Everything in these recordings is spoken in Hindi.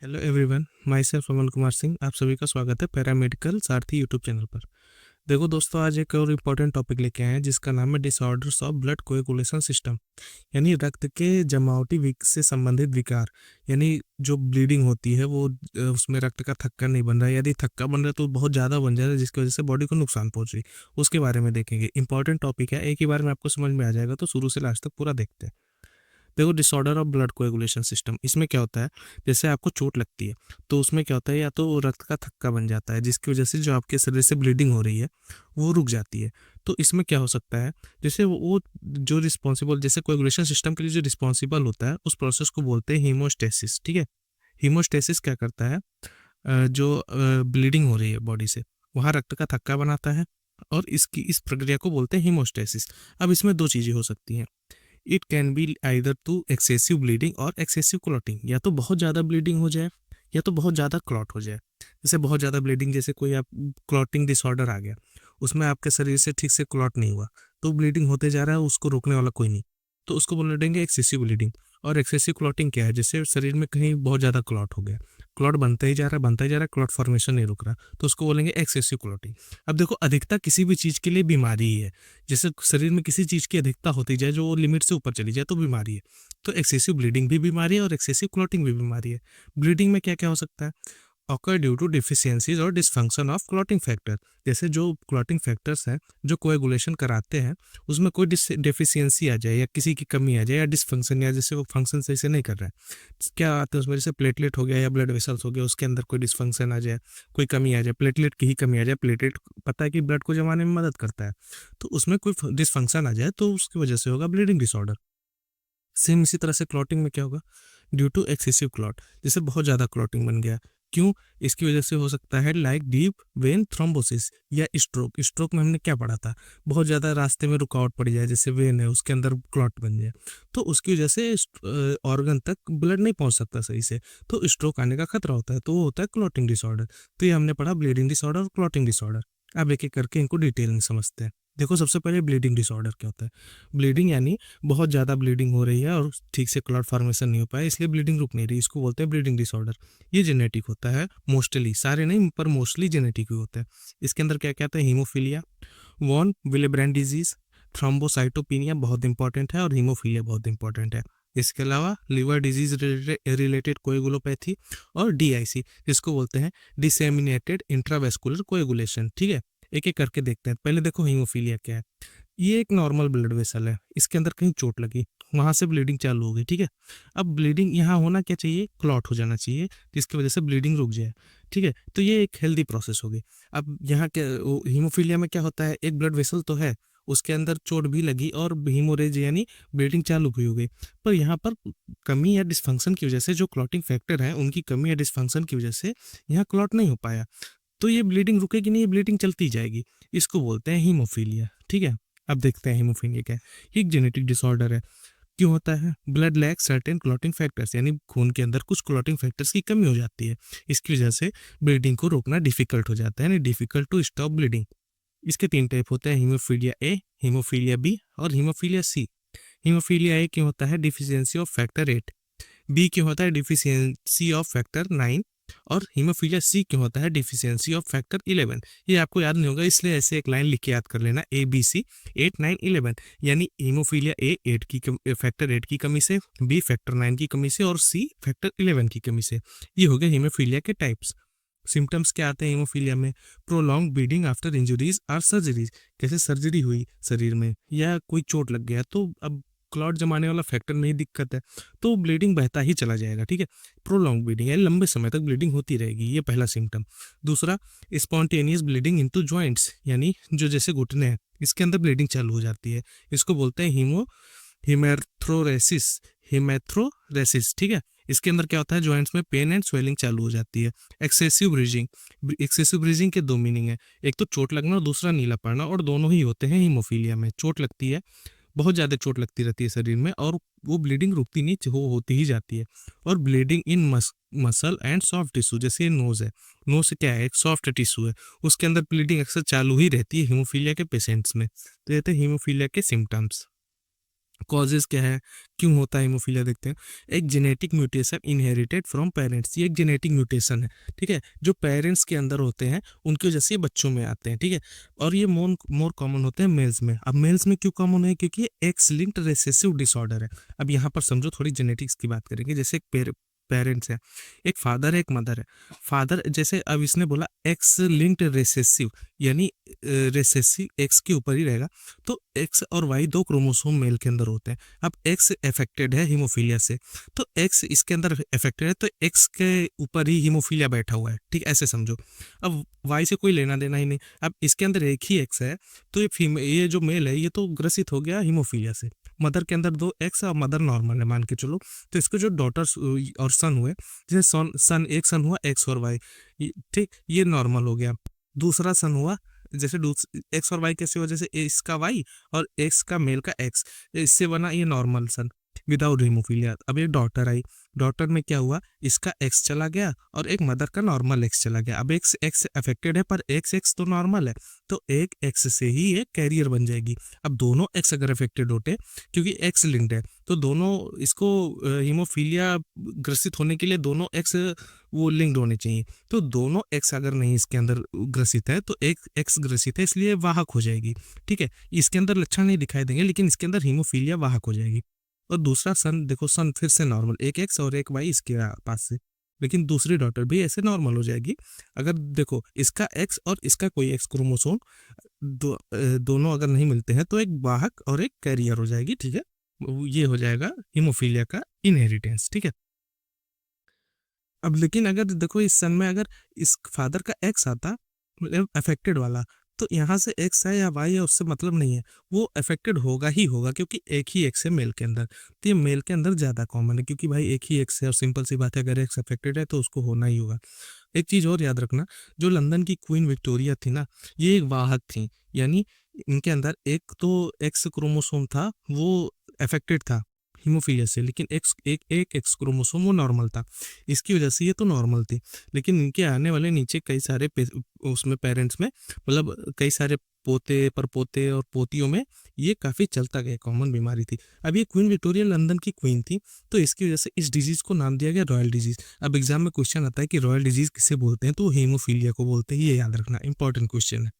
हेलो एवरीवन, माई सेल्फ अमल कुमार सिंह। आप सभी का स्वागत है पैरामेडिकल सारथी यूट्यूब चैनल पर। देखो दोस्तों, आज एक और इम्पोर्टेंट टॉपिक लेके आए हैं जिसका नाम है disorders of blood coagulation system, यानी रक्त के जमावटी से संबंधित विकार। यानी जो ब्लीडिंग होती है वो उसमें रक्त का थक्का नहीं बन रहा है। यदि थक्का बन रहा है तो बहुत ज़्यादा बन जा रहा है जिसकी वजह से बॉडी को नुकसान पहुंच रही है। उसके बारे में देखेंगे। इंपॉर्टेंट टॉपिक है, एक ही बार में आपको समझ में आ जाएगा, तो शुरू से लास्ट तक पूरा देखते हैं। देखो, disorder of blood coagulation system, इसमें क्या होता है, जैसे आपको चोट लगती है तो उसमें क्या होता है, या तो रक्त का थक्का बन जाता है जिसकी वजह से जो आपके शरीर से ब्लीडिंग हो रही है वो रुक जाती है। तो इसमें क्या हो सकता है, जैसे वो जो रिस्पॉन्सिबल, जैसे कोएगुलेशन सिस्टम के लिए जो रिस्पॉन्सिबल होता है उस प्रोसेस को बोलते हैं हीमोस्टेसिस। ठीक है। हीमोस्टेसिस क्या करता है, जो ब्लीडिंग हो रही है बॉडी से वहाँ रक्त का थक्का बनाता है, और इस प्रक्रिया को बोलते हैं हीमोस्टेसिस। अब इसमें दो चीज़ें हो सकती हैं। It can be either to excessive bleeding और एक्सेसिव क्लॉटिंग, या तो बहुत ज़्यादा ब्लीडिंग हो जाए या तो बहुत ज़्यादा क्लॉट हो जाए। जैसे बहुत ज़्यादा ब्लीडिंग, जैसे कोई आप क्लॉटिंग डिसऑर्डर आ गया, उसमें आपके शरीर से ठीक से क्लॉट नहीं हुआ, तो ब्लीडिंग होते जा रहा है, उसको रोकने वाला कोई नहीं, तो उसको बोलने देंगे एक्सेसिव ब्लीडिंग। और एक्सेसिव क्लॉटिंग क्या है, जैसे शरीर में कहीं बहुत ज़्यादा क्लॉट हो गया, क्लॉट बनता ही जा रहा है, बनता ही जा रहा है, क्लॉट फॉर्मेशन नहीं रुक रहा, तो उसको बोलेंगे एक्सेसिव क्लॉटिंग। अब देखो, अधिकता किसी भी चीज़ के लिए बीमारी ही है। जैसे शरीर में किसी चीज़ की अधिकता होती जाए जो लिमिट से ऊपर चली जाए तो बीमारी है। तो एक्सेसिव ब्लीडिंग भी बीमारी है और एक्सेसिव क्लॉटिंग भी बीमारी है। ब्लीडिंग में क्या क्या हो सकता है, ऑकर ड्यू टू डिफिशियंसीज और डिसफंक्शन ऑफ क्लॉटिंग फैक्टर। जैसे जो क्लॉटिंग फैक्टर्स हैं जो कोएगुलेशन कराते हैं, उसमें कोई डिफिशियंसी आ जाए या किसी की कमी आ जाए या डिसफंक्शन, या जैसे वो फंक्शन सही से नहीं कर रहा है, क्या आते हैं उसमें, जैसे प्लेटलेट हो गया या ब्लड वेसल्स हो गया, उसके अंदर कोई डिसफंक्शन आ जाए, कोई कमी आ जाए, प्लेटलेट की ही कमी आ जाए। प्लेटलेट पता है कि ब्लड को जमाने में मदद करता है, तो उसमें कोई डिसफंक्शन आ जाए तो उसकी वजह से होगा ब्लीडिंग डिसऑर्डर। सेम इसी तरह से क्लॉटिंग में क्या होगा, ड्यू टू एक्सेसिव क्लॉट, जैसे बहुत ज़्यादा क्लॉटिंग बन गया। क्यों, इसकी वजह से हो सकता है लाइक डीप वेन थ्रोम्बोसिस या स्ट्रोक। स्ट्रोक में हमने क्या पढ़ा था, बहुत ज़्यादा रास्ते में रुकावट पड़ जाए, जैसे वेन है उसके अंदर क्लॉट बन जाए, तो उसकी वजह से ऑर्गन तक ब्लड नहीं पहुंच सकता सही से, तो स्ट्रोक आने का खतरा होता है, तो वो होता है क्लॉटिंग डिसऑर्डर। तो ये हमने पढ़ा ब्लीडिंग डिसऑर्डर और क्लॉटिंग डिसऑर्डर। अब एक एक करके इनको डिटेल में समझते हैं। देखो, सबसे पहले ब्लीडिंग डिसऑर्डर क्या होता है। ब्लीडिंग यानी बहुत ज़्यादा ब्लीडिंग हो रही है और ठीक से क्लॉट फॉर्मेशन नहीं हो पाया, इसलिए ब्लीडिंग रुक नहीं रही, इसको बोलते हैं ब्लीडिंग डिसऑर्डर। ये जेनेटिक होता है मोस्टली, सारे नहीं पर मोस्टली जेनेटिक ही होता है। इसके अंदर क्या क्या आता है, हीमोफीलिया, वॉन विलेब्रेंड डिजीज, थ्रोम्बोसाइटोपिनिया बहुत इंपॉर्टेंट है, और हीमोफीलिया बहुत इंपॉर्टेंट है। इसके अलावा लिवर डिजीज रिलेटेड कोएगुलोपैथी और डीआईसी, जिसको बोलते हैं डिसेमिनेटेड इंट्रावेस्कुलर कोएगुलेशन। ठीक है, एक एक करके देखते हैं। पहले देखो हीमोफीलिया क्या है। ये एक नॉर्मल ब्लड वेसल है, इसके अंदर कहीं चोट लगी, वहां से ब्लीडिंग चालू हो गई। ठीक है, अब ब्लीडिंग यहाँ होना क्या चाहिए, क्लॉट हो जाना चाहिए, जिसकी वजह से ब्लीडिंग रुक जाए। ठीक है, तो ये एक हेल्दी प्रोसेस होगी। अब यहाँ क्या, हीमोफीलिया में क्या होता है, एक ब्लड वेसल तो है, उसके अंदर चोट भी लगी और हीमोरेज यानी ब्लीडिंग चालू भी हो गई, पर यहाँ पर कमी या डिस्फंक्शन की वजह से, जो क्लॉटिंग फैक्टर है उनकी कमी या डिस्फंक्शन की वजह से यहाँ क्लॉट नहीं हो पाया, तो ये ब्लीडिंग रुकेगी नहीं, ये ब्लीडिंग चलती जाएगी। इसको बोलते हैं हीमोफीलिया। ठीक है, अब देखते हैं हीमोफीलिया क्या है। ये एक जेनेटिक डिसऑर्डर है। क्यों होता है, blood lack certain clotting factors, यानी खून के अंदर कुछ क्लॉटिंग फैक्टर्स की कमी हो जाती है, इसकी वजह से ब्लीडिंग को रोकना डिफिकल्ट हो जाता है, यानी डिफिकल्ट टू स्टॉप ब्लीडिंग। इसके तीन टाइप होते हैं, हीमोफीलिया ए, हीमोफीलिया बी और हीमोफीलिया सी। हीमोफीलिया ए क्यों होता है, डिफिशियंसी ऑफ फैक्टर 8। बी क्यों होता है, डिफिशियंसी ऑफ फैक्टर 9। और हीमोफीलिया सी क्यों होता है, डिफिशियंसी ऑफ फैक्टर 11। ये आपको याद नहीं होगा, इसलिए ऐसे एक लाइन लिख के याद कर लेना, ए बी सी 8 9 11, यानी हीमोफीलिया ए 8 की फैक्टर 8 की कमी से, बी फैक्टर 9 की कमी से, और सी फैक्टर 11 की कमी से। ये हो गया हीमोफीलिया के टाइप्स। सिम्टम्स क्या आते हैं हीमोफीलिया में, प्रोलॉन्ग ब्लीडिंग आफ्टर इंजुरीज और सर्जरीज, जैसे सर्जरी हुई शरीर में या कोई चोट लग गया, तो अब क्लॉट जमाने वाला फैक्टर में ही दिक्कत है, तो ब्लीडिंग बहता ही चला जाएगा। ठीक है, प्रोलॉन्ग ब्लीडिंग यानी लंबे समय तक ब्लीडिंग होती रहेगी, ये पहला सिम्टम। दूसरा, स्पॉन्टेनियस ब्लीडिंग इनटू जॉइंट्स, यानी जो जैसे घुटने हैं इसके अंदर ब्लीडिंग चालू हो जाती है, इसको बोलते हैं हिमेथ्रोरेसिस। हिमेथ्रोरेसिस, ठीक है, इसके अंदर क्या होता है, जॉइंट्स में पेन एंड स्वेलिंग चालू हो जाती है। एक्सेसिव ब्रीजिंग, एक्सेसिव ब्रीजिंग के दो मीनिंग है, एक तो चोट लगना और दूसरा नीला पड़ना, और दोनों ही होते हैं हीमोफीलिया में। चोट लगती है, बहुत ज़्यादा चोट लगती रहती है शरीर में, और वो ब्लीडिंग रुकती नहीं, वो होती ही जाती है। और bleeding in muscle and soft tissue, जैसे ये नोज है, नोज से क्या है, एक सॉफ्ट टिश्यू है, उसके अंदर ब्लीडिंग अक्सर चालू ही रहती है हीमोफीलिया के पेशेंट्स में। तो ये थे हीमोफीलिया के सिम्टम्स। कॉजेज क्या है, क्यों होता है हीमोफीलिया, देखते हैं। एक genetic mutation inherited from parents, ये एक जेनेटिक म्यूटेशन है, ठीक है, जो पेरेंट्स के अंदर होते हैं उनकी वजह से ये बच्चों में आते हैं, ठीक है। और ये मोर कॉमन होते हैं मेल्स में। अब मेल्स में क्यों कॉमन है, क्योंकि ये एक्स लिंक्ड रिसेसिव डिसऑर्डर है। अब यहाँ पर समझो, थोड़ी जेनेटिक्स की बात करेंगे। जैसे एक पेरेंट्स है, एक फादर है, एक मदर है। फादर जैसे अब इसने बोला एक्स लिंक्ड रिसेसिव, यानी रिसेसिव एक्स के ऊपर ही रहेगा, तो एक्स और वाई दो क्रोमोसोम मेल के अंदर होते हैं। अब एक्स अफेक्टेड है हीमोफीलिया से, तो एक्स इसके अंदर अफेक्टेड है, तो एक्स के ऊपर ही हीमोफीलिया बैठा हुआ है, ठीक, ऐसे समझो। अब वाई से कोई लेना देना ही नहीं। अब इसके अंदर एक ही एक्स है, तो ये जो मेल है ये तो ग्रसित हो गया हीमोफीलिया से। मदर के अंदर दो एक्स और मदर नॉर्मल है मान के चलो, तो इसके जो डॉटर्स और सन हुए, जैसे एक सन हुआ एक्स और वाई, ठीक, ये नॉर्मल हो गया। दूसरा सन हुआ, जैसे एक्स और वाई कैसे हुआ, जैसे इसका वाई और एक्स का मेल का एक्स, इससे बना ये नॉर्मल सन विदाउट हीमोफीलिया। अब ये डॉटर आई, डॉटर में क्या हुआ, इसका एक्स चला गया और एक मदर का नॉर्मल एक्स चला गया। अब एक्स एक्स अफेक्टेड है, पर एक्स एक्स तो नॉर्मल है, तो एक एक्स से ही ये कैरियर बन जाएगी। अब दोनों एक्स अगर अफेक्टेड होते, क्योंकि एक्स लिंक्ड है, तो दोनों इसको हीमोफीलिया ग्रसित होने के लिए दोनों एक्स वो लिंक्ड होने चाहिए। तो दोनों एक्स अगर नहीं इसके अंदर ग्रसित है, तो एक एक्स ग्रसित है, इसलिए वाहक हो जाएगी, ठीक है। इसके अंदर लक्षण नहीं दिखाई देंगे, लेकिन इसके अंदर हीमोफीलिया वाहक हो जाएगी। और दूसरा सन देखो, सन फिर से नॉर्मल, एक एक्स और एक वाई इसके पास से, लेकिन दूसरी डॉटर भी ऐसे नॉर्मल हो जाएगी। अगर देखो इसका एक्स और इसका कोई एक्स क्रोमोसोम दोनों अगर नहीं मिलते हैं, तो एक वाहक और एक कैरियर हो जाएगी, ठीक है। ये हो जाएगा हीमोफीलिया का इनहेरिटेंस, ठीक है। अब लेकिन अगर देखो इस सन में अगर इस फादर का एक्स आता, मतलब अफेक्टेड वाला, तो यहाँ से एक्स है या वाई है उससे मतलब नहीं है, वो अफेक्टेड होगा ही होगा, क्योंकि एक ही एक्स है मेल के अंदर। तो ये मेल के अंदर ज़्यादा कॉमन है, क्योंकि भाई एक ही एक्स है और सिंपल सी बात है, अगर एक्स अफेक्टेड है तो उसको होना ही होगा। एक चीज़ और याद रखना, जो लंदन की क्वीन विक्टोरिया थी ना, ये एक वाहक थी, यानी इनके अंदर एक तो एक्स क्रोमोसोम था, वो अफेक्टेड था हीमोफीलिया से, लेकिन एक एक्स क्रोमोसोम वो नॉर्मल था, इसकी वजह से ये तो नॉर्मल थी। लेकिन इनके आने वाले नीचे कई सारे उसमें पेरेंट्स में, मतलब कई सारे पोते परपोते और पोतियों में ये काफ़ी चलता गया, कॉमन बीमारी थी। अब ये क्वीन विक्टोरिया लंदन की क्वीन थी, तो इसकी वजह से इस डिजीज़ को नाम दिया गया रॉयल डिजीज़। अब एग्जाम में क्वेश्चन आता है कि रॉयल डिजीज़ किसे बोलते हैं, तो हीमोफीलिया को बोलते हैं, ये याद रखना, इंपॉर्टेंट क्वेश्चन है।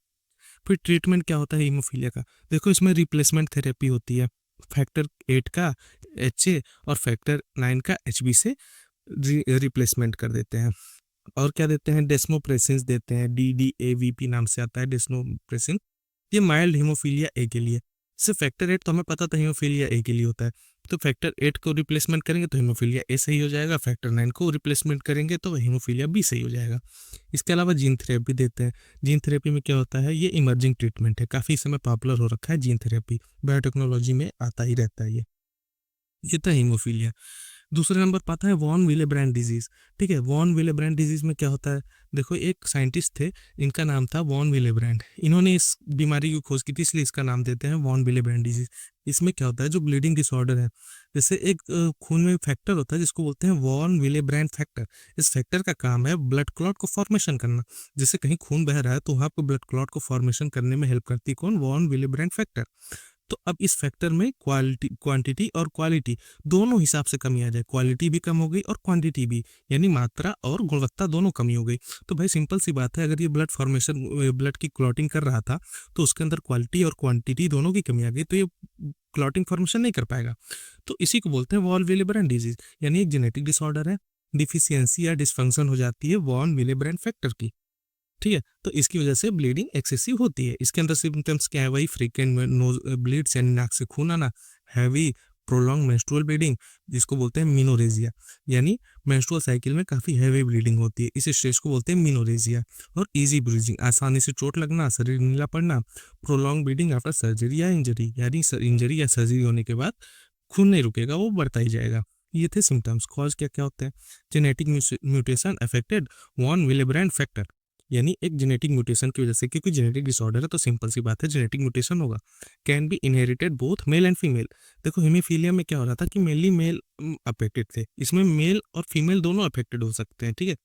फिर ट्रीटमेंट क्या होता है हीमोफीलिया का, देखो इसमें रिप्लेसमेंट थेरेपी होती है, फैक्टर 8 का HA और फैक्टर 9 का HB से रिप्लेसमेंट कर देते हैं। और क्या देते हैं, डेस्मोप्रेसिन देते हैं, DDAVP नाम से आता है डेस्मोप्रेसिन, ये माइल्ड हीमोफीलिया ए के लिए। सिर्फ फैक्टर 8 तो हमें पता था हीमोफीलिया ए के लिए होता है, तो फैक्टर 8 को रिप्लेसमेंट करेंगे तो हीमोफीलिया ए सही हो जाएगा, फैक्टर 9 को रिप्लेसमेंट करेंगे तो हीमोफीलिया बी सही हो जाएगा। इसके अलावा जीन थेरेपी देते हैं। जीन थेरेपी में क्या होता है, ये इमर्जिंग ट्रीटमेंट है, काफ़ी समय पॉपुलर हो रखा है जीन थेरेपी, बायोटेक्नोलॉजी में आता ही रहता है ये था हीमोफीलिया। दूसरे नंबर पर आता है वॉन विलेब्रैंड डिजीज़, ठीक है। वॉन विलेब्रैंड डिजीज़ में क्या होता है, देखो एक साइंटिस्ट थे, इनका नाम था वॉन विलेब्रैंड, इन्होंने इस बीमारी की खोज की थी, इसलिए इसका नाम देते हैं वॉन विलेब्रैंड डिजीज़। इसमें क्या होता है, जो ब्लीडिंग डिसऑर्डर है, जैसे एक खून में फैक्टर होता है जिसको बोलते हैं वॉन विलेब्रैंड फैक्टर। इस फैक्टर का काम है ब्लड क्लॉट को फॉर्मेशन करना, जैसे कहीं खून बह रहा है तो वहाँ पर ब्लड क्लॉट को फॉर्मेशन करने में हेल्प करती है कौन, वॉन विलेब्रैंड फैक्टर। तो अब इस फैक्टर में क्वांटिटी और क्वालिटी दोनों हिसाब से कमी आ जाए, क्वालिटी भी कम हो गई और क्वांटिटी भी, यानी मात्रा और गुणवत्ता दोनों कमी हो गई। तो भाई सिंपल सी बात है, अगर ये ब्लड फॉर्मेशन ब्लड की क्लॉटिंग कर रहा था, तो उसके अंदर क्वालिटी और क्वांटिटी दोनों की कमी आ गई, तो ये क्लॉटिंग फॉर्मेशन नहीं कर पाएगा। तो इसी को बोलते हैं वॉन विलेब्रैंड डिजीज, यानी एक जेनेटिक डिसऑर्डर है, डिफिशियंसी या डिसफंक्शन हो जाती है वॉन विलेब्रैंड फैक्टर की, ठीक है। तो इसकी वजह से ब्लीडिंग एक्सेसिव होती है। इसके अंदर सिम्टम्स क्या है, वही फ्रीक्वेंट नोज ब्लीड्स यानी नाक से खून आना, हैवी प्रोलॉन्ग मेंस्ट्रुअल ब्लीडिंग जिसको बोलते हैं मीनोरेजिया, यानी मेंस्ट्रुअल साइकिल में काफ़ी हैवी ब्लीडिंग होती है, इस स्टेज को बोलते हैं मीनोरेजिया। और इजी ब्रीजिंग, आसानी से चोट लगना, शरीर नीला पड़ना, प्रोलॉन्ग ब्लीडिंग आफ्टर सर्जरी या इंजरी, यानी इंजरी या सर्जरी होने के बाद खून नहीं रुकेगा, वो बढ़ता ही जाएगा। ये थे सिम्टम्स। कॉज क्या क्या होते हैं, genetic mutation affected von Willebrand factor, यानी एक जेनेटिक म्यूटेशन की वजह से, क्योंकि जेनेटिक डिसऑर्डर है तो सिंपल सी बात है जेनेटिक म्यूटेशन होगा। Can be inherited both male and female. देखो हीमोफीलिया में क्या हो रहा था कि मेनली मेल अफेक्टेड थे, इसमें मेल और फीमेल दोनों अफेक्टेड हो सकते हैं, ठीक है।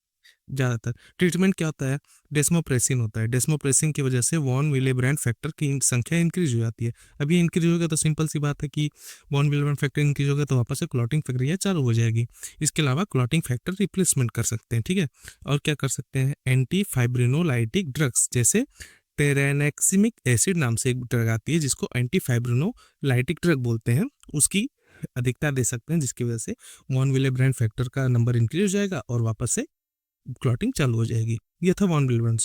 ज़्यादातर। ट्रीटमेंट क्या होता है, डेस्मोप्रेसिन होता है। डेस्मोप्रेसिन की वजह से वॉन विलेब्रेंट फैक्टर की संख्या इंक्रीज हो जाती है। अब ये इंक्रीज होगा तो सिंपल सी बात है कि वॉन विलेब्रेंट फैक्टर इंक्रीज होगा तो वापस से क्लॉटिंग प्रक्रिया चालू हो जाएगी। इसके अलावा क्लॉटिंग फैक्टर रिप्लेसमेंट कर सकते हैं, ठीक है। और क्या कर सकते हैं, एंटी फाइब्रिनोलाइटिक ड्रग्स, जैसे टेरेनेक्सिमिक एसिड नाम से एक ड्रग आती है जिसको एंटी फाइब्रिनोलाइटिक ड्रग बोलते हैं, उसकी अधिकता दे सकते हैं, जिसकी वजह से वॉन विलेब्रेंट फैक्टर का नंबर इंक्रीज हो जाएगा और वापस से क्लॉटिंग चालू हो जाएगी। ये था वॉन विलेब्रेंट।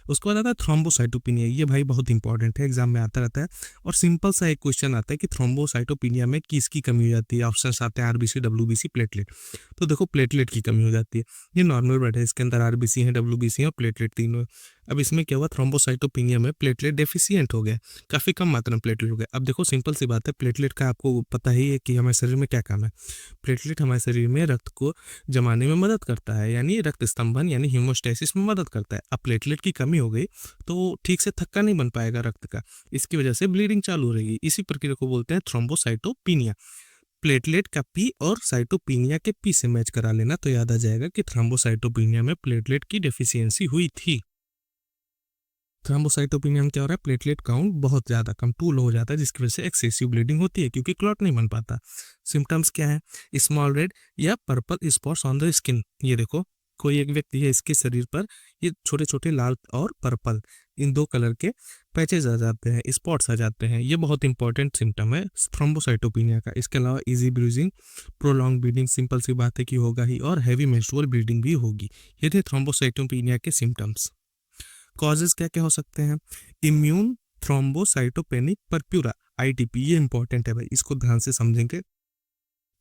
उसके बाद आता है थ्रोम्बोसाइटोपिनिया। ये भाई बहुत इंपॉर्टेंट है, एग्जाम में आता रहता है और सिंपल सा एक क्वेश्चन आता है कि थ्रोम्बोसाइटोपिनिया में किसकी कमी हो जाती है। ऑप्शंस आते हैं आरबीसी, डब्ल्यूबीसी, प्लेटलेट। तो देखो प्लेटलेट की कमी हो जाती है, ये नॉर्मल ब्लड है, इसके अंदर आरबीसी है, डब्ल्यूबीसी है और प्लेटलेट तीनों है। अब इसमें क्या हुआ, थ्रोम्बोसाइटोपिनिया में प्लेटलेट डेफिशिएंट हो गया, काफ़ी कम मात्रा में प्लेटलेट हो गया। अब देखो सिंपल सी बात है, प्लेटलेट का आपको पता ही है कि हमारे शरीर में क्या काम है। प्लेटलेट हमारे शरीर में रक्त को जमाने में मदद करता है, यानी रक्त स्तंभन यानी हीमोस्टेसिस में मदद करता है। अब प्लेटलेट की कमी हो गई तो ठीक से थक्का नहीं बन पाएगा रक्त का, इसकी वजह से ब्लीडिंग चालू रहेगी। इसी प्रक्रिया को बोलते हैं थ्रोम्बोसाइटोपिनिया। प्लेटलेट का पी और साइटोपिनिया के पी से मैच करा लेना तो याद आ जाएगा कि थ्रोम्बोसाइटोपिनिया में प्लेटलेट की डेफिशिएंसी हुई थी। थ्रोम्बोसाइटोपिनिया में क्या हो रहा है, प्लेटलेट काउंट बहुत ज़्यादा कम, टू लो हो जाता है, जिसकी वजह से एक्सेसिव ब्लीडिंग होती है क्योंकि क्लॉट नहीं बन पाता। सिम्टम्स क्या है, स्मॉल रेड या purple spots on the skin. ये देखो कोई एक व्यक्ति है, इसके शरीर पर ये छोटे छोटे लाल और पर्पल इन दो कलर के पैचेज आ जाते हैं, स्पॉट्स आ जाते हैं। ये बहुत इंपॉर्टेंट सिम्टम है थ्रोम्बोसाइटोपिनिया का। इसके अलावा easy bruising, prolong bleeding, simple सी बात है कि होगा ही, और हैवी मेंस्ट्रुअल ब्लीडिंग भी होगी। ये थे थ्रोम्बोसाइटोपिनिया के सिम्टम्स। कॉजेज क्या क्या हो सकते हैं, इम्यून थ्रोम्बोसाइटोपेनिक परप्यूरा, आईटीपी। ये इंपॉर्टेंट है भाई, इसको ध्यान से समझेंगे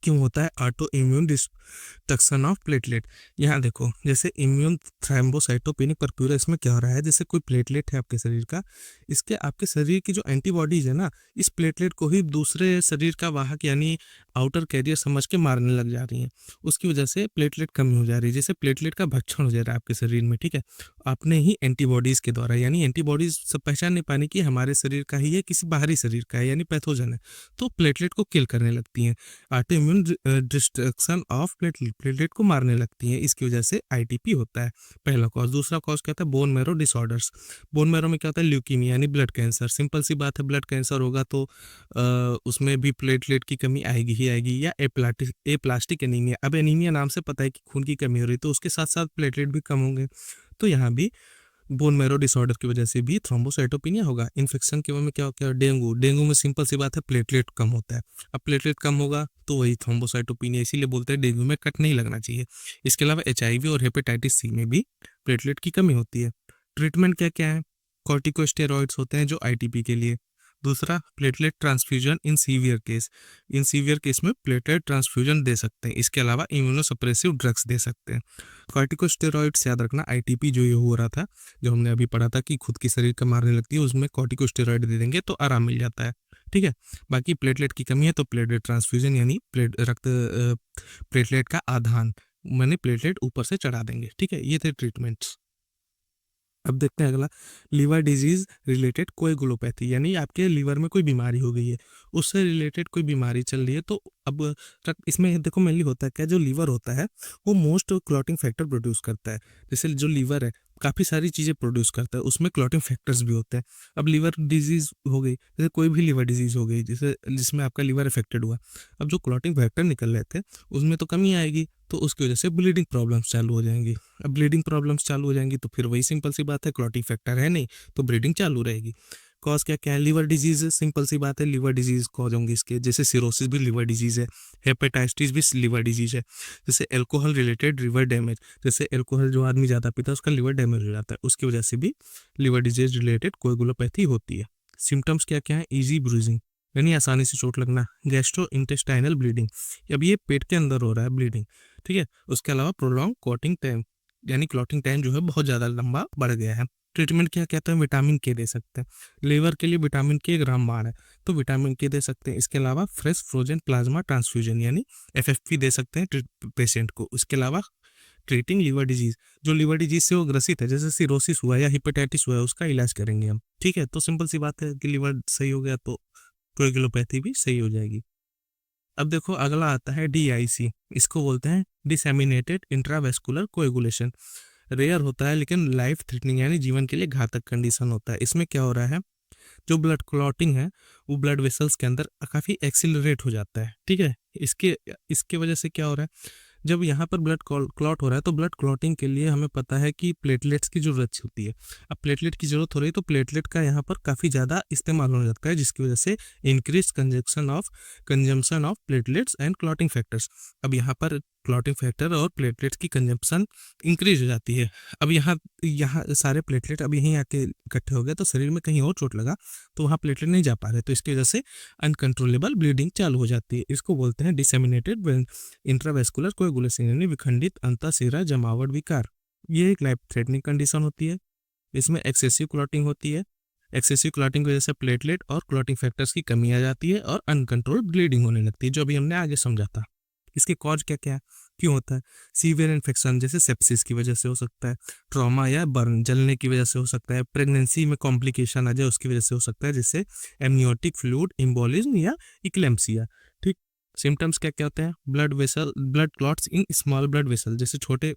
क्यों होता है auto immune destruction of platelet. यहाँ देखो जैसे इम्यून थ्रोम्बोसाइटोपेनिक परप्यूरा, इसमें क्या हो रहा है, जैसे कोई प्लेटलेट है आपके शरीर का, इसके आपके शरीर की जो एंटीबॉडीज है ना, इस प्लेटलेट को ही दूसरे शरीर का वाहक यानी आउटर कैरियर समझ के मारने लग जा रही हैं। उसकी वजह से प्लेटलेट कमी हो जा रही है, जैसे प्लेटलेट का भक्षण हो जा रहा है आपके शरीर में, ठीक है, आपने ही एंटीबॉडीज के द्वारा, यानी एंटीबॉडीज सब पहचान नहीं पाने की हमारे शरीर का ही है, किसी बाहरी शरीर का है, यानी पैथोजन है, तो प्लेटलेट को किल करने लगती हैं। Auto immune destruction of platelet, platelet को मारने लगती हैं, इसकी वजह से आईटीपी होता है, पहला कॉज। दूसरा कॉज क्या होता है, bone marrow disorders. Bone marrow में क्या होता है, ल्यूकीमिया यानी ब्लड कैंसर। सिंपल सी बात है, ब्लड कैंसर होगा तो उसमें भी प्लेटलेट की कमी आएगी ही आएगी। या एप्लास्टिक एनीमिया, अब एनीमिया नाम से पता है कि खून की कमी हो रही है, तो उसके साथ साथ प्लेटलेट भी कम होंगे, तो यहाँ भी बोन मैरो डिसऑर्डर की वजह से भी थ्रोम्बोसाइटोपिनिया होगा। इन्फेक्शन के में क्या होता है, डेंगू। डेंगू में सिंपल सी बात है, प्लेटलेट कम होता है। अब प्लेटलेट कम होगा तो वही थ्रोम्बोसाइटोपिनिया, इसीलिए बोलते हैं डेंगू में कट नहीं लगना चाहिए। इसके अलावा एचआईवी और हेपेटाइटिस सी में भी प्लेटलेट की कमी होती है। ट्रीटमेंट क्या क्या है, कॉर्टिकोस्टेरॉइड्स होते हैं जो आईटीपी के लिए। दूसरा, platelet transfusion in severe case, in severe case में प्लेटलेट ट्रांसफ्यूजन दे सकते हैं। इसके अलावा इम्यूनोसप्रेसिव ड्रग्स दे सकते हैं। कॉर्टिकोस्टेरॉइड्स याद रखना, आईटीपी जो ये हो रहा था, जो हमने अभी पढ़ा था कि खुद की शरीर का मारने लगती है, उसमें कॉर्टिकोस्टेरॉइड दे देंगे तो आराम मिल जाता है, ठीक है। बाकी प्लेटलेट की कमी है तो प्लेटलेट ट्रांसफ्यूजन यानी प्लेटलेट का आधान, मैंने प्लेटलेट ऊपर से चढ़ा देंगे, ठीक है। ये थे ट्रीटमेंट्स। अब देखते हैं अगला, लीवर डिजीज रिलेटेड कोएगुलोपैथी, यानी आपके लीवर में कोई बीमारी हो गई है, उससे रिलेटेड कोई बीमारी चल रही है। तो अब इसमें देखो मेनली होता है क्या, जो लीवर होता है वो मोस्ट क्लॉटिंग फैक्टर प्रोड्यूस करता है। जैसे जो लीवर है काफ़ी सारी चीज़ें प्रोड्यूस करता है, उसमें क्लॉटिंग फैक्टर्स भी होते हैं। अब लीवर डिजीज हो गई, जैसे कोई भी लीवर डिजीज हो गई, जैसे जिसमें आपका लीवर अफेक्टेड हुआ, अब जो क्लॉटिंग फैक्टर निकल रहे थे उसमें तो कमी आएगी, तो उसकी वजह से ब्लीडिंग प्रॉब्लम्स चालू हो जाएंगी। अब ब्लीडिंग प्रॉब्लम्स चालू हो जाएंगी तो फिर वही सिंपल सी बात है, क्लॉटिंग फैक्टर है नहीं तो ब्लीडिंग चालू रहेगी। कॉज क्या क्या है, लीवर डिजीज, सिंपल सी बात है, लीवर डिजीज कॉज होंगे इसके, जैसे सिरोसिस भी लीवर डिजीज है, हेपेटाइटिस भी लीवर डिजीज है। जैसे अल्कोहल रिलेटेड लिवर डैमेज, जैसे अल्कोहल जो आदमी ज़्यादा पीता है उसका लिवर डैमेज हो जाता है, उसकी वजह से भी लिवर डिजीज रिलेटेड कोएगुलोपैथी होती है। सिम्टम्स क्या क्या है, ईजी ब्रूजिंग यानी आसानी से चोट लगना, गैस्ट्रो इंटेस्टाइनल ब्लीडिंग, अब ये पेट के अंदर हो रहा है ब्लीडिंग, ठीक है। उसके अलावा प्रोलॉन्ग क्लॉटिंग टाइम, यानी क्लॉटिंग टाइम जो है बहुत ज़्यादा लंबा बढ़ गया है। ट्रीटमेंट क्या कहते हैं, विटामिन के दे सकते हैं, लीवर के लिए विटामिन के ग्रामवार है तो विटामिन के दे सकते हैं। इसके अलावा फ्रेश फ्रोजन प्लाज्मा ट्रांसफ्यूजन यानी एफएफपी दे सकते हैं पेशेंट को। इसके अलावा ट्रीटिंग लीवर डिजीज, जो लीवर डिजीज से वो ग्रसित है, जैसे सिरोसिस हुआ या हिपेटाइटिस हुआ है, उसका इलाज करेंगे हम, ठीक है। तो सिंपल सी बात है कि लीवर सही हो गया तो कोएगुलोपैथी भी सही हो जाएगी। अब देखो अगला आता है DIC, इसको बोलते हैं डिसेमिनेटेड इंट्रावेस्कुलर कोएगुलेशन। रेयर होता है लेकिन लाइफ थ्रेटनिंग यानी जीवन के लिए घातक कंडीशन होता है। इसमें क्या हो रहा है, जो ब्लड क्लॉटिंग है वो ब्लड वेसल्स के अंदर काफ़ी एक्सिलरेट हो जाता है, ठीक है। इसके इसके वजह से क्या हो रहा है, जब यहाँ पर ब्लड क्लॉट हो रहा है तो ब्लड क्लॉटिंग के लिए हमें पता है कि प्लेटलेट्स की ज़रूरत होती है। अब प्लेटलेट की ज़रूरत हो रही है तो प्लेटलेट का यहाँ पर काफ़ी ज़्यादा इस्तेमाल होने लगता है, जिसकी वजह से increase consumption of platelets and clotting factors. अब यहाँ पर क्लॉटिंग फैक्टर और प्लेटलेट्स की कंजम्पशन इंक्रीज हो जाती है। अब यहाँ यहाँ सारे प्लेटलेट अब यहीं आके इकट्ठे हो गए तो शरीर में कहीं और चोट लगा तो वहाँ प्लेटलेट नहीं जा पा रहे, तो इसकी वजह से अनकंट्रोलेबल ब्लीडिंग चालू हो जाती है। इसको बोलते हैं डिसेमिनेटेड इंट्रावेस्कुलर कोएगुलेशन यानी विखंडित अंतःशिरा जमावट विकार। ये एक लाइफ थ्रेटनिंग कंडीशन होती है। इसमें एक्सेसिव क्लॉटिंग होती है। एक्सेसिव क्लॉटिंग की वजह से प्लेटलेट और क्लॉटिंग फैक्टर्स की कमी आ जाती है और अनकंट्रोल ब्लीडिंग होने लगती है, जो अभी हमने आगे समझा था। इसके कॉज क्या क्या है, क्यों होता है, सीवियर इन्फेक्शन जैसे सेप्सिस की वजह से हो सकता है, ट्रॉमा या बर्न जलने की वजह से हो सकता है, प्रेगनेंसी में कॉम्प्लिकेशन आ जाए उसकी वजह से हो सकता है, जैसे एमनियोटिक फ्लूइड एम्बोलिज्म या इक्लेम्सिया। ठीक, सिम्टम्स क्या क्या होते हैं, blood clots in small blood vessel, जैसे छोटे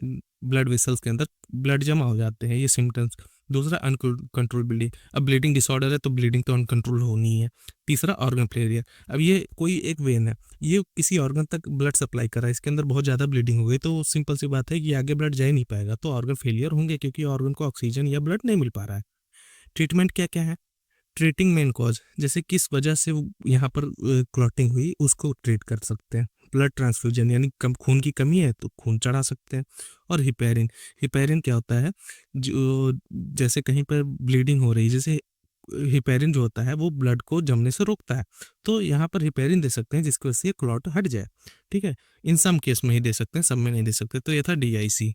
ब्लड वेसल्स के अंदर ब्लड जमा हो जाते हैं, ये सिम्टम्स। दूसरा अनकंट्रोल ब्लीडिंग, अब ब्लीडिंग डिसऑर्डर है तो ब्लीडिंग तो अनकंट्रोल होनी है। तीसरा ऑर्गन फेलियर, अब ये कोई एक वेन है, ये किसी ऑर्गन तक ब्लड सप्लाई कर रहा है, इसके अंदर बहुत ज़्यादा ब्लीडिंग हो गई तो सिंपल सी बात है कि आगे ब्लड जा ही नहीं पाएगा, तो ऑर्गन फेलियर होंगे क्योंकि ऑर्गन को ऑक्सीजन या ब्लड नहीं मिल पा रहा है। ट्रीटमेंट क्या क्या है, ट्रीटिंग मेन कॉज, जैसे किस वजह से यहाँ पर क्लॉटिंग हुई उसको ट्रीट कर सकते हैं। ब्लड ट्रांसफ्यूजन यानी कम खून की कमी है तो खून चढ़ा सकते हैं। और हिपेरिन, हिपेरिन क्या होता है, जो जैसे कहीं पर ब्लीडिंग हो रही है, जैसे हिपेरिन जो होता है वो ब्लड को जमने से रोकता है, तो यहाँ पर हिपेरिन दे सकते हैं जिसकी वजह से क्लॉट हट जाए, ठीक है। इन सम केस में ही दे सकते हैं, सब में नहीं दे सकते। तो ये था DIC।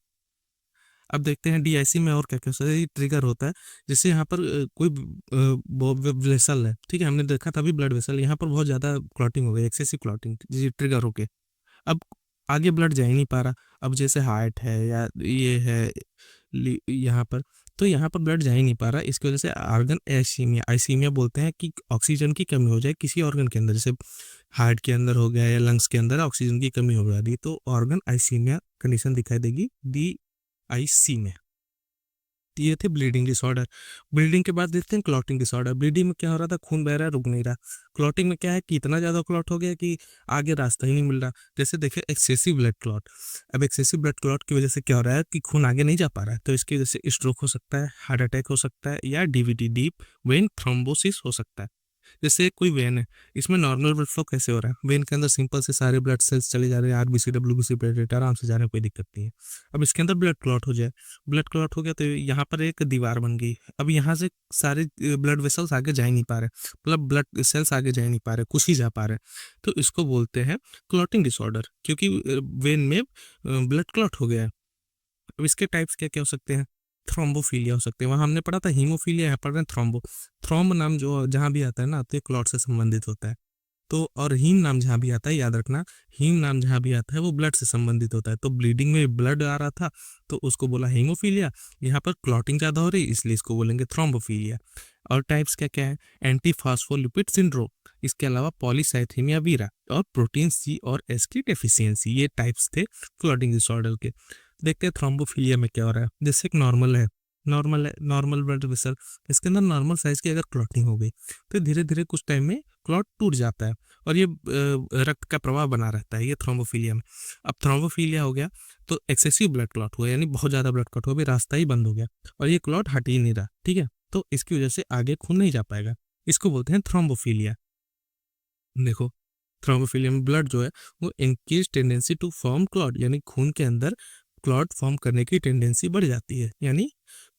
अब देखते हैं DIC में और क्या क्या होता है। ये ट्रिगर होता है, जैसे यहाँ पर कोई वेसल है, ठीक है, हमने देखा था अभी ब्लड वेसल, यहाँ पर बहुत ज़्यादा क्लॉटिंग हो गई, एक्सेसिव क्लॉटिंग, जी ट्रिगर होके अब आगे ब्लड जा ही नहीं पा रहा। अब जैसे हार्ट है या ये है यहाँ पर, तो यहाँ पर ब्लड जा ही नहीं पा रहा, इसकी वजह से ऑर्गन आइसीमिया, आइसीमिया बोलते हैं कि ऑक्सीजन की कमी हो जाए किसी ऑर्गन के अंदर, जैसे हार्ट के अंदर हो गया या लंग्स के अंदर ऑक्सीजन की कमी हो जा रही, तो ऑर्गन आइसीमिया कंडीशन दिखाई देगी DIC में। तो ये थे ब्लीडिंग डिसऑर्डर। ब्लीडिंग के बाद देखते हैं क्लॉटिंग डिसऑर्डर। ब्लीडिंग में क्या हो रहा था, खून बह रहा है, रुक नहीं रहा। क्लॉटिंग में क्या है कि इतना ज़्यादा क्लॉट हो गया कि आगे रास्ता ही नहीं मिल रहा। जैसे देखिए एक्सेसिव ब्लड क्लॉट, अब एक्सेसिव ब्लड क्लॉट की वजह से क्या हो रहा है कि खून आगे नहीं जा पा रहा है, तो इसकी वजह से स्ट्रोक हो सकता है, हार्ट अटैक हो सकता है, या DVT डीप वेन थ्रोम्बोसिस हो सकता है। जैसे कोई वेन है, इसमें नॉर्मल ब्लड फ्लो कैसे हो रहा है, वेन के अंदर सिंपल से सारे ब्लड सेल्स चले जा रहे हैं, RBC WBC प्लेटलेट आराम से जा रहे हैं, कोई दिक्कत नहीं है। अब इसके अंदर ब्लड क्लॉट हो जाए, ब्लड क्लॉट हो गया तो यहाँ पर एक दीवार बन गई, अब यहाँ से सारे ब्लड वेसल्स आगे जा ही नहीं पा रहे, मतलब ब्लड सेल्स आगे जा ही नहीं पा रहे, कुछ ही जा पा रहे, तो इसको बोलते हैं क्लॉटिंग डिसऑर्डर, क्योंकि वेन में ब्लड क्लॉट हो गया है। अब इसके टाइप्स क्या क्या हो सकते हैं, थ्रोम्बोफीलिया हो सकते हैं, वहाँ हमने पढ़ा था हीमोफीलिया, यहाँ पढ़ रहे हैं थ्रोम्बो। थ्रोम्ब नाम जो जहाँ भी आता है ना तो ये क्लॉट से संबंधित होता है, तो और हीम नाम जहाँ भी आता है याद रखना, हीम नाम जहाँ भी आता है वो ब्लड से संबंधित होता है, तो ब्लीडिंग में ब्लड आ रहा था तो उसको बोला हीमोफीलिया, यहाँ पर क्लॉटिंग ज़्यादा हो रही इसलिए इसको बोलेंगे थ्रोम्बोफीलिया। और टाइप्स क्या क्या है, एंटी फास्फोलिपिड सिंड्रोम, इसके अलावा पॉलीसाइथेमिया वीरा और प्रोटीन C और S की डेफिशिएंसी, ये टाइप्स थे क्लॉटिंग डिसऑर्डर के। देखते हैं थ्रोम्बोफीलिया में क्या हो रहा है। जैसे एक नॉर्मल ब्लड वेसल, इसके अंदर नॉर्मल साइज की अगर क्लॉटिंग हो गई तो धीरे धीरे कुछ टाइम में क्लॉट टूट जाता है और ये रक्त का प्रवाह बना रहता है, ये थ्रोम्बोफीलिया में। अब थ्रोम्बोफीलिया हो गया तो एक्सेसिव ब्लड क्लॉट हुआ, यानी बहुत ज़्यादा ब्लड क्लॉट हो गया, रास्ता ही बंद हो गया और ये क्लॉट हट ही नहीं रहा, ठीक है, तो इसकी वजह से आगे खून नहीं जा पाएगा, इसको बोलते हैं थ्रोम्बोफीलिया। देखो थ्रोम्बोफिलिया में ब्लड जो है वो increase tendency to form clot, यानी खून के अंदर क्लॉट फॉर्म करने की टेंडेंसी बढ़ जाती है, यानी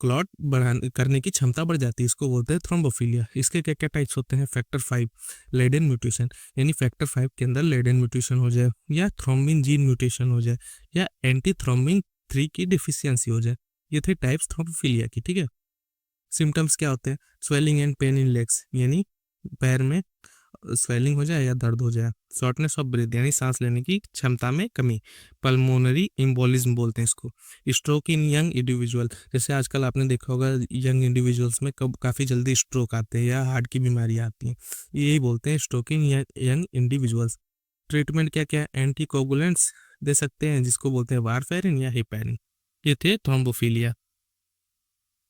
क्लॉट बढ़ाने करने की क्षमता बढ़ जाती है, इसको बोलते हैं थ्रोम्बोफिलिया। इसके क्या क्या टाइप्स होते हैं, फैक्टर 5 लेडेन म्यूटेशन, यानी फैक्टर 5 के अंदर लेडेन म्यूटेशन हो जाए, या थ्रोम्बिन जीन म्यूटेशन हो जाए, या एंटी थ्रोम्बिन 3 की डिफिशियंसी हो जाए। ये थे टाइप्स थ्रोम्बोफिलिया की, ठीक है। सिम्टम्स क्या होते हैं, swelling and pain in legs, यानी पैर में स्वेलिंग हो जाए या दर्द हो जाए, शॉर्टनेस ऑफ ब्रीथ यानी सांस लेने की क्षमता में कमी, पल्मोनरी एम्बोलिज्म बोलते हैं इसको, स्ट्रोक इन यंग इंडिविजुअल, जैसे आजकल आपने देखा होगा यंग इंडिविजुअल्स में कब काफ़ी जल्दी स्ट्रोक आते हैं या हार्ट की बीमारियां आती हैं, यही बोलते हैं stroke in young individuals. Treatment क्या क्या है, एंटीकोगुलेंट्स दे सकते हैं जिसको बोलते हैं वारफेरिन या हेपेरिन। ये थे थ्रोम्बोफिलिया।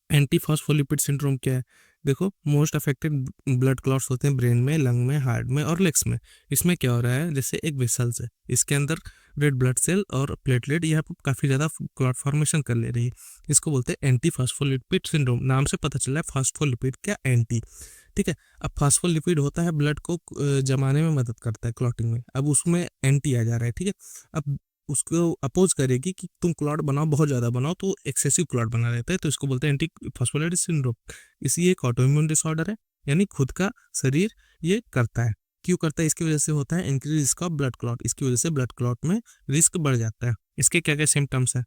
एंटी फॉस्फोलिपिड सिंड्रोम क्या है, देखो मोस्ट अफेक्टेड ब्लड क्लॉट्स होते हैं ब्रेन में, लंग में, हार्ट में और लेग्स में। इसमें क्या हो रहा है, जैसे एक वेसल्स है, इसके अंदर रेड ब्लड सेल और प्लेटलेट यहाँ पर काफ़ी ज़्यादा क्लॉट फॉर्मेशन कर ले रही है। इसको बोलते हैं एंटी फॉस्फोलिपिड सिंड्रोम। नाम से पता चला है फॉस्फोलिपिड क्या एंटी, ठीक है। अब फॉस्फोलिपिड होता है ब्लड को जमाने में मदद करता है क्लॉटिंग में, अब उसमें एंटी आ जा रहा है, ठीक है। अब उसको अपोज करेगी कि तुम क्लॉट बनाओ, बहुत ज़्यादा बनाओ, तो एक्सेसिव क्लॉट बना रहता है, तो इसको बोलते हैं एंटी फॉस्फोलिपिड सिंड्रोम। इसी एक ऑटोइम्यून डिसऑर्डर है, यानी खुद का शरीर ये करता है। क्यों करता है, इसकी वजह से होता है increase risk of blood clot, इसकी वजह से ब्लड क्लॉट में रिस्क बढ़ जाता है। इसके क्या क्या सिम्टम्स है,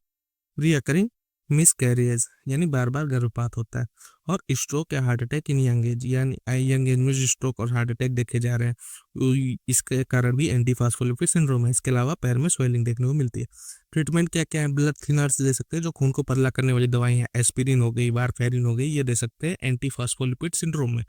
रीअकरिंग मिसकैरियज यानी बार बार गर्भपात होता है, और स्ट्रोक या heart attack in young age, यानी यंग एज में स्ट्रोक और हार्ट अटैक देखे जा रहे हैं, इसके कारण भी एंटी फॉस्फोलिपिड सिंड्रोम है। इसके अलावा पैर में स्वेलिंग देखने को मिलती है। ट्रीटमेंट क्या क्या है, ब्लड थिनर्स दे सकते हैं, जो खून को पतला करने वाली दवाई है, एस्पिरिन हो गई, वारफेरिन हो गई, ये दे सकते हैं एंटी फॉस्फोलिपिड सिंड्रोम में।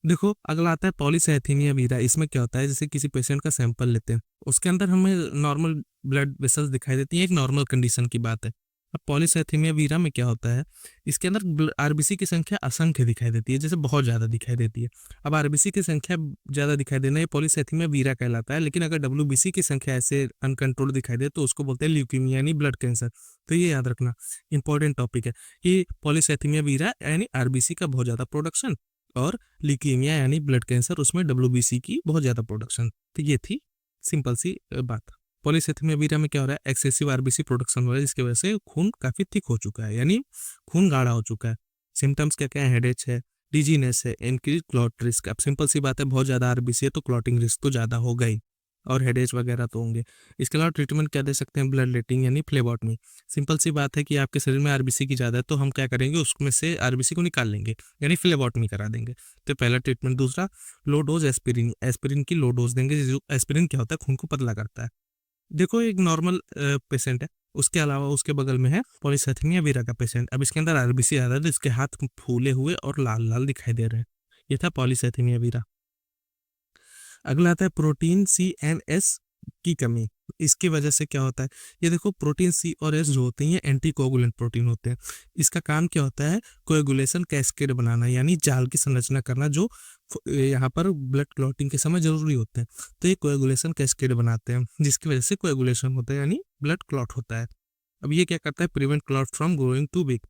देखो अगला आता है पॉलीसाइथेमिया वीरा। इसमें क्या होता है, जैसे किसी पेशेंट का सैंपल लेते हैं, उसके अंदर हमें नॉर्मल ब्लड वेसल्स दिखाई देती है, एक नॉर्मल कंडीशन की बात है। अब पॉलीसाइथेमिया वीरा में क्या होता है, इसके अंदर आरबीसी की संख्या असंख्य दिखाई देती है, जैसे बहुत ज़्यादा दिखाई देती है। अब आरबीसी की संख्या ज़्यादा दिखाई देना ये पॉलीसाइथेमिया वीरा कहलाता है, लेकिन अगर डब्ल्यूबीसी की संख्या ऐसे अनकंट्रोल दिखाई दे तो उसको बोलते हैं ल्यूकीमिया यानी ब्लड कैंसर। तो ये याद रखना, इंपॉर्टेंट टॉपिक है कि पॉलीसाइथेमिया वीरा यानी आरबीसी का बहुत ज़्यादा प्रोडक्शन, और ल्यूकीमिया यानी ब्लड कैंसर, उसमें डब्ल्यूबीसी की बहुत ज़्यादा प्रोडक्शन। तो ये थी सिंपल सी बात। पॉलीसाइथेमिया वीरा में क्या हो रहा है, एक्सेसिव आरबीसी प्रोडक्शन हो रहा है, जिसकी वजह से खून काफ़ी थिक हो चुका है, यानी खून गाढ़ा हो चुका है। सिम्टम्स क्या क्या है, हेडेच है, डिजीनेस है, इंक्रीज क्लॉट रिस्क। अब सिंपल सी बात है, बहुत ज़्यादा आरबीसी है तो क्लॉटिंग रिस्क तो ज़्यादा होगा ही, और हेडेज वगैरह तो होंगे। इसके अलावा ट्रीटमेंट क्या दे सकते हैं, ब्लड लेटिंग यानी फ्लेबॉटमी। सिंपल सी बात है कि आपके शरीर में आरबीसी की ज़्यादा है तो हम क्या करेंगे, उसमें से आरबीसी को निकाल लेंगे, यानी फ्लेबॉटमी करा देंगे। तो पहला ट्रीटमेंट। दूसरा, लो डोज एस्पिरिन, एस्पिरिन की लो डोज देंगे। जो एस्पिरिन क्या होता है, खून को पतला करता है। देखो एक नॉर्मल पेशेंट है, उसके अलावा उसके बगल में है पॉलीसाइथेमिया वीरा का पेशेंट। अब इसके अंदर आरबीसी ज़्यादा है तो इसके हाथ फूले हुए और लाल लाल दिखाई दे रहे हैं। ये था पॉलीसाइथेमिया वीरा। अगला आता है प्रोटीन सी एंड एस की कमी। इसकी वजह से क्या होता है, ये देखो प्रोटीन सी और एस जो होते हैं ये एंटीकोगुलेंट प्रोटीन होते हैं। इसका काम क्या होता है, कोएगुलेशन कैस्केड बनाना, यानी जाल की संरचना करना, जो यहाँ पर ब्लड क्लॉटिंग के समय जरूरी होते हैं। तो ये कोएगुलेशन कैस्केड बनाते हैं, जिसकी वजह से कोएगुलेशन होता है, यानी ब्लड क्लॉट होता है। अब ये क्या करता है, prevent clot from growing too big.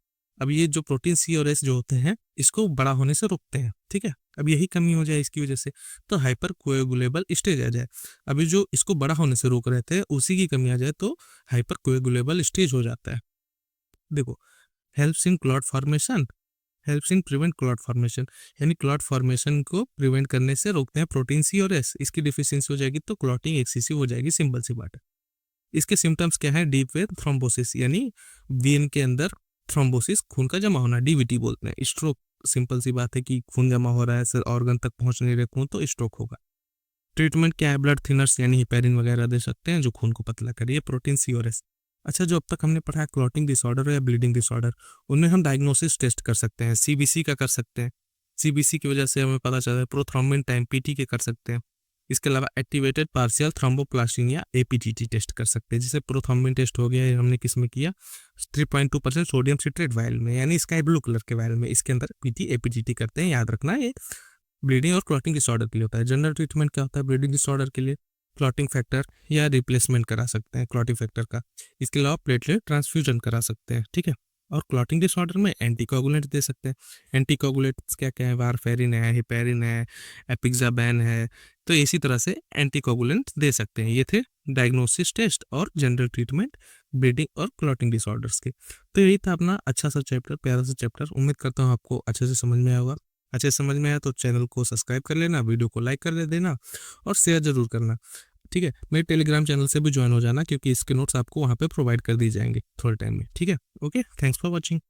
अब ये जो प्रोटीन सी और एस जो होते हैं इसको बड़ा होने से रोकते हैं, ठीक है। अब यही कमी हो जाए इसकी वजह से तो हाइपर कोएगुलेबल स्टेज आ जाए। अभी जो इसको बड़ा होने से रोक रहे थे उसी की कमी आ जाए तो हाइपर कोएगुलेबल स्टेज हो जाता है। देखो, helps in clot formation, helps in prevent clot formation, यानी क्लॉट फॉर्मेशन को प्रिवेंट करने से रोकते हैं प्रोटीन सी और एस। इसकी डिफिशियंसी हो जाएगी तो क्लॉटिंग एक्सेसिव हो जाएगी, सिंपल सी बात है। इसके सिम्टम्स क्या है, डीप वेन थ्रोम्बोसिस, यानी वेन के अंदर थ्रोम्बोसिस, खून का जमा होना, डीवीटी बोलते हैं। स्ट्रोक, सिंपल सी बात है कि खून जमा हो रहा है, सर ऑर्गन तक पहुंच नहीं रहे खून, तो स्ट्रोक होगा। ट्रीटमेंट क्या है, ब्लड थिनर्स यानी हिपेरिन वगैरह दे सकते हैं जो खून को पतला करिए, प्रोटीन सी और एस। अच्छा, जो अब तक हमने पढ़ा है क्लॉटिंग डिसऑर्डर या ब्लीडिंग डिसऑर्डर, उनमें हम डायग्नोसिस टेस्ट कर सकते हैं, सीबीसी का कर सकते हैं। सीबीसी की वजह से हमें पता चलता है, प्रोथ्रोम्बिन टाइम पीटी के कर सकते हैं। इसके अलावा एक्टिवेटेड पार्शियल थ्रोम्बोप्लास्टिन या एपीटीटी टेस्ट कर सकते हैं। जैसे प्रोथ्रोम्बिन टेस्ट हो गया, हमने किस में किया, 3.2% सोडियम सिट्रेट वायल में, यानी स्काई ब्लू कलर के वायल में। इसके अंदर पीटी एपीटीटी करते हैं, याद रखना। ये ब्लीडिंग और क्लॉटिंग डिसऑर्डर के लिए होता है। जनरल ट्रीटमेंट क्या होता है, ब्लीडिंग डिसऑर्डर के लिए क्लॉटिंग फैक्टर या रिप्लेसमेंट करा सकते हैं क्लॉटिंग फैक्टर का। इसके अलावा प्लेटलेट ट्रांसफ्यूजन करा सकते हैं, ठीक है। और क्लॉटिंग डिसऑर्डर में एंटीकोगुलेंट दे सकते हैं। एंटीकोगुलेंट्स क्या क्या है, वारफेरिन है, हिपेरिन है, एपिक्साबैन है। तो इसी तरह से एंटीकोगुलेंट दे सकते हैं। ये थे डायग्नोसिस टेस्ट और जनरल ट्रीटमेंट ब्लीडिंग और क्लॉटिंग डिसऑर्डर्स के। तो यही था अपना अच्छा सा चैप्टर, प्यारा सा चैप्टर। उम्मीद करता हूँ आपको अच्छे से समझ में आया होगा। अच्छे से समझ में आया तो चैनल को सब्सक्राइब कर लेना, वीडियो को लाइक कर देना और शेयर जरूर करना, ठीक है। मेरे टेलीग्राम चैनल से भी ज्वाइन हो जाना, क्योंकि इसके नोट्स आपको वहाँ पे प्रोवाइड कर दिए जाएंगे थोड़े टाइम में, ठीक है। Okay, thanks for watching.